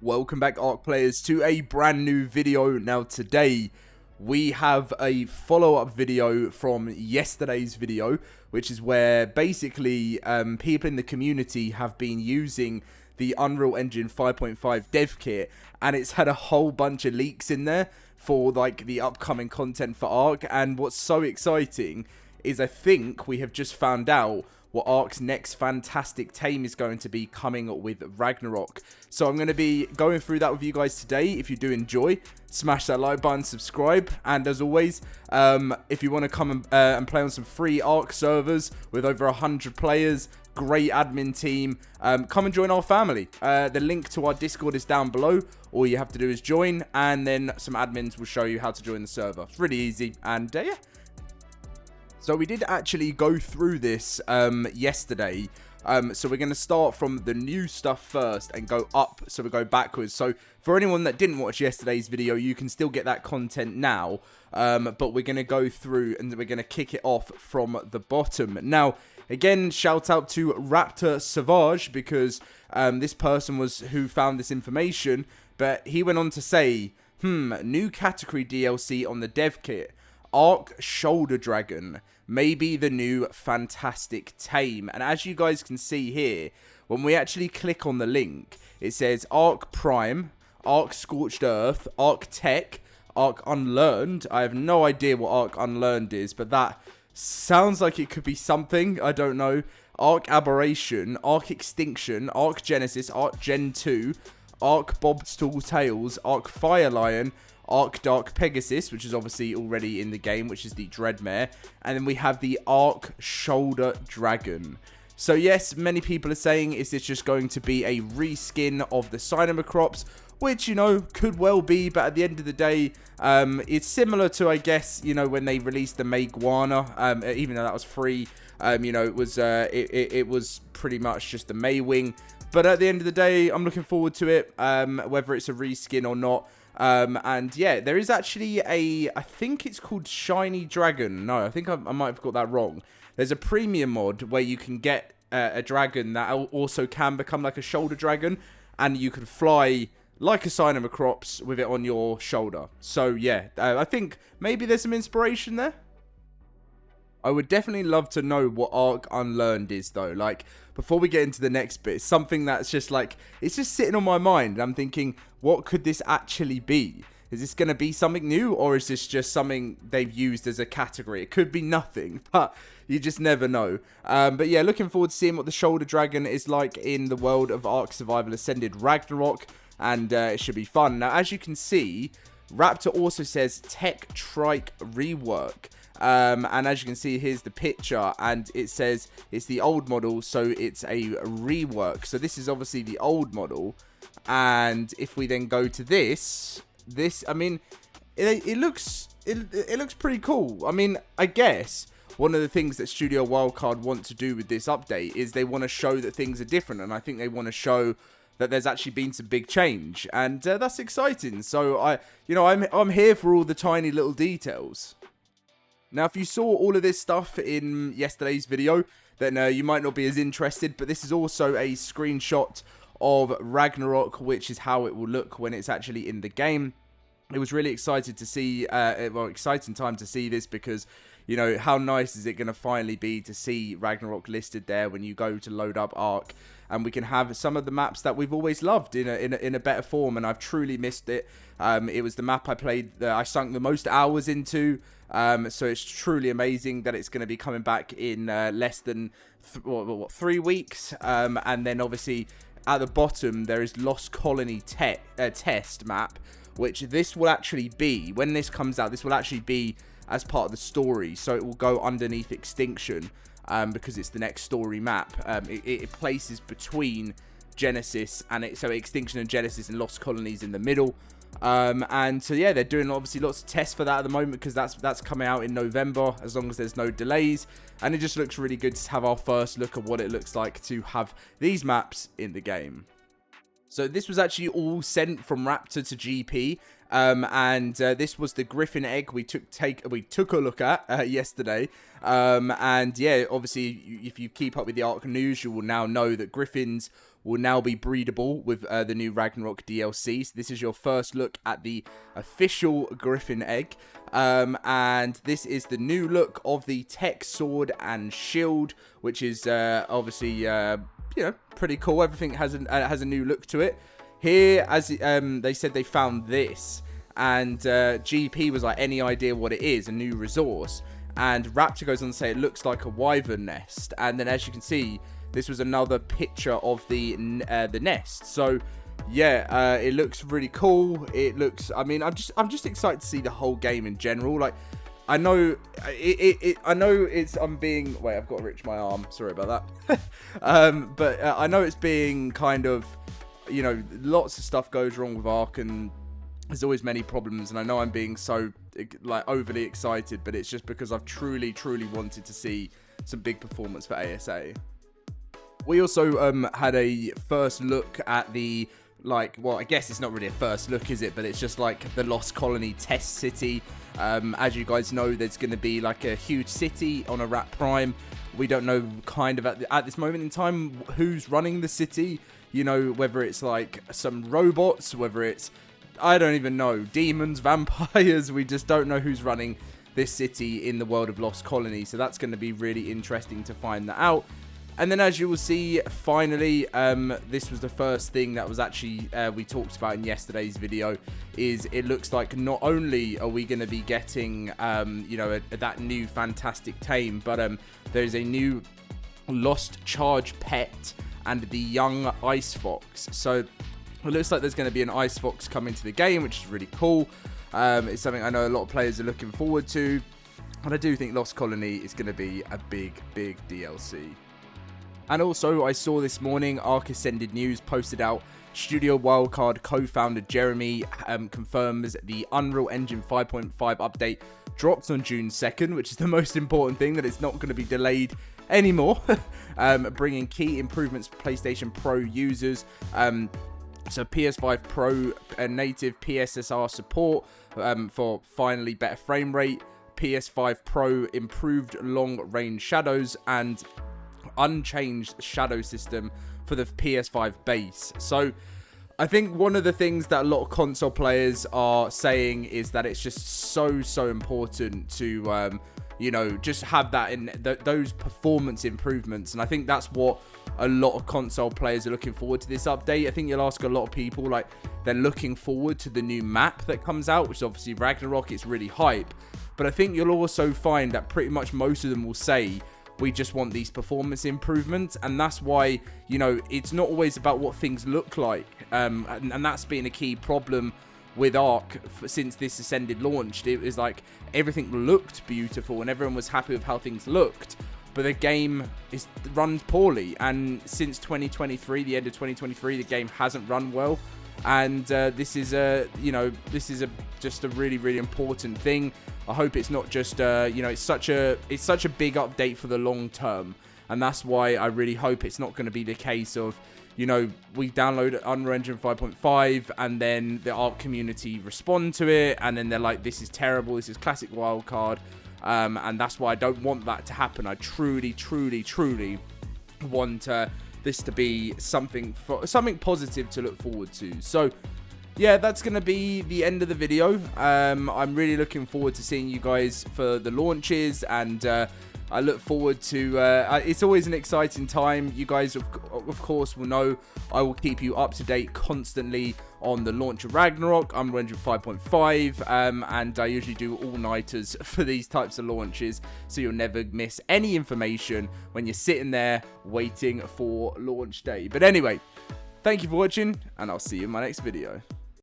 Welcome back, ARK players, to a brand new video. Now today we have a follow-up video from yesterday's video, which is where basically people in the community have been using the Unreal Engine 5.5 dev kit, and it's had a whole bunch of leaks in there for like the upcoming content for ARK. And what's so exciting is I think we have just found out what ARK's next Fantastic Tame is going to be coming with Ragnarok. So I'm going to be going through that with you guys today. If you do enjoy, smash that like button, subscribe, and as always, if you want to come and play on some free ARK servers with over 100 players, great admin team, come and join our family. The link to our Discord is down below. All you have to do is join, and then some admins will show you how to join the server. It's really easy, and yeah. So we did actually go through this yesterday. So we're going to start from the new stuff first and go up, so we go backwards. So for anyone that didn't watch yesterday's video, you can still get that content now. But we're going to go through and we're going to kick it off from the bottom. Now, again, shout out to Raptor Savage, because this person was who found this information. But he went on to say, new category DLC on the dev kit. ARK Shoulder Dragon, maybe the new Fantastic Tame. And as you guys can see here, when we actually click on the link, it says ARK Prime, ARK Scorched Earth, ARK Tek, ARK Unlearned. I have no idea what ARK Unlearned is, but that sounds like it could be something. I don't know. ARK Aberration, ARK Extinction, ARK Genesis, ARK Gen 2, ARK Bob's Tall Tales, ARK Fire Lion, ARK Dark Pegasus, which is obviously already in the game, which is the Dreadmare. And then we have the ARK Shoulder Dragon. So yes, many people are saying, is this just going to be a reskin of the Cinema Crops? Which, you know, could well be, but at the end of the day, it's similar to, I guess, you know, when they released the Mayguana, even though that was free, you know, it was pretty much just the Maywing. But at the end of the day, I'm looking forward to it, whether it's a reskin or not. And yeah, there is actually I think it's called Shiny Dragon. No, I think I might have got that wrong. There's a premium mod where you can get a dragon that also can become like a shoulder dragon, and you can fly like a Cinema Crops with it on your shoulder. So yeah, I think maybe there's some inspiration there. I would definitely love to know what ARK Unlearned is, though. Like, before we get into the next bit, something that's just like, it's just sitting on my mind. I'm thinking, what could this actually be? Is this going to be something new, or is this just something they've used as a category? It could be nothing, but you just never know. But yeah, looking forward to seeing what the Shoulder Dragon is like in the world of ARK Survival Ascended Ragnarok, and it should be fun. Now, as you can see, Raptor also says Tek Trike rework. And as you can see, here's the picture, and it says it's the old model, so it's a rework. So this is obviously the old model, and if we then go to this, I mean, it looks pretty cool. I mean, I guess one of the things that Studio Wildcard want to do with this update is they want to show that things are different, and I think they want to show that there's actually been some big change, and that's exciting. So I'm here for all the tiny little details. Now, if you saw all of this stuff in yesterday's video, then you might not be as interested, but this is also a screenshot of Ragnarok, which is how it will look when it's actually in the game. It was really excited to see, exciting time to see this, because, you know, how nice is it going to finally be to see Ragnarok listed there when you go to load up ARK, and we can have some of the maps that we've always loved in a better form, and I've truly missed it. It was the map I played, I sunk the most hours into, so it's truly amazing that it's going to be coming back in less than 3 weeks, and then obviously at the bottom there is Lost Colony test map, which this will actually be, when this comes out, this will actually be as part of the story, so it will go underneath Extinction, because it's the next story map. It places between Genesis and so Extinction and Genesis, and Lost Colonies in the middle. And so yeah, they're doing obviously lots of tests for that at the moment, because that's coming out in November, as long as there's no delays, and it just looks really good to have our first look at what it looks like to have these maps in the game. So this was actually all sent from Raptor to GP, and this was the Griffin egg we took a look at yesterday. And yeah, obviously, if you keep up with the ARK news, you will now know that Griffins will now be breedable with the new Ragnarok DLC. So this is your first look at the official Griffin egg. And this is the new look of the Tek sword and shield, which is obviously, you know, pretty cool. Everything has a new look to it. Here, as they said, they found this, and GP was like, any idea what it is? A new resource. And Raptor goes on to say it looks like a Wyvern Nest, and then as you can see, this was another picture of the nest. So yeah, it looks really cool. It looks, I mean, I'm just excited to see the whole game in general. Like, I know I'm being, wait, I've got to reach my arm, sorry about that. But I know it's being kind of, you know, lots of stuff goes wrong with ARK, and there's always many problems, and I know I'm being so like overly excited, but it's just because I've truly wanted to see some big performance for ASA. We also had a first look at the, like, well, I guess it's not really a first look, is it? But it's just like the Lost Colony test city. As you guys know, there's going to be like a huge city on a Rat Prime. We don't know kind of at this moment in time who's running the city. You know, whether it's like some robots, whether it's, I don't even know, demons, vampires. We just don't know who's running this city in the world of Lost Colony. So that's going to be really interesting to find that out. And then, as you will see, finally, this was the first thing that was actually we talked about in yesterday's video. Is it looks like not only are we going to be getting, you know, that new Fantastic Tame, but there's a new Lost Charge pet and the young Ice Fox. So it looks like there's going to be an Ice Fox coming to the game, which is really cool. It's something I know a lot of players are looking forward to, and I do think Lost Colony is going to be a big DLC. And also, I saw this morning, ARK Ascended News posted out, Studio Wildcard co-founder Jeremy confirms the Unreal Engine 5.5 update drops on June 2nd, which is the most important thing, that it's not going to be delayed anymore. Bringing key improvements for PlayStation Pro users. So PS5 Pro native PSSR support for finally better frame rate. PS5 Pro improved long-range shadows and unchanged shadow system for the PS5 base. So I think one of the things that a lot of console players are saying is that it's just so important to you know, just have that in those performance improvements. And I think that's what a lot of console players are looking forward to this update. I think you'll ask a lot of people, like, they're looking forward to the new map that comes out, which is obviously Ragnarok. It's really hype, but I think you'll also find that pretty much most of them will say, we just want these performance improvements. And that's why, you know, it's not always about what things look like, and that's been a key problem with ARK since this Ascended launched. It was like everything looked beautiful and everyone was happy with how things looked, but the game runs poorly. And since 2023, the end of 2023, the game hasn't run well. And this is just a really important thing. I hope it's not just you know, it's such a big update for the long term, and that's why I really hope it's not going to be the case of, you know, we download Unreal Engine 5.5 and then the ARK community respond to it and then they're like, this is terrible, this is classic wildcard, and that's why I don't want that to happen. I truly want this to be something positive to look forward to. So yeah, that's going to be the end of the video. I'm really looking forward to seeing you guys for the launches, and I look forward to, it's always an exciting time. You guys, of course, will know I will keep you up to date constantly on the launch of Ragnarok, Unreal Engine 5.5, and I usually do all-nighters for these types of launches, so you'll never miss any information when you're sitting there waiting for launch day. But anyway, thank you for watching, and I'll see you in my next video.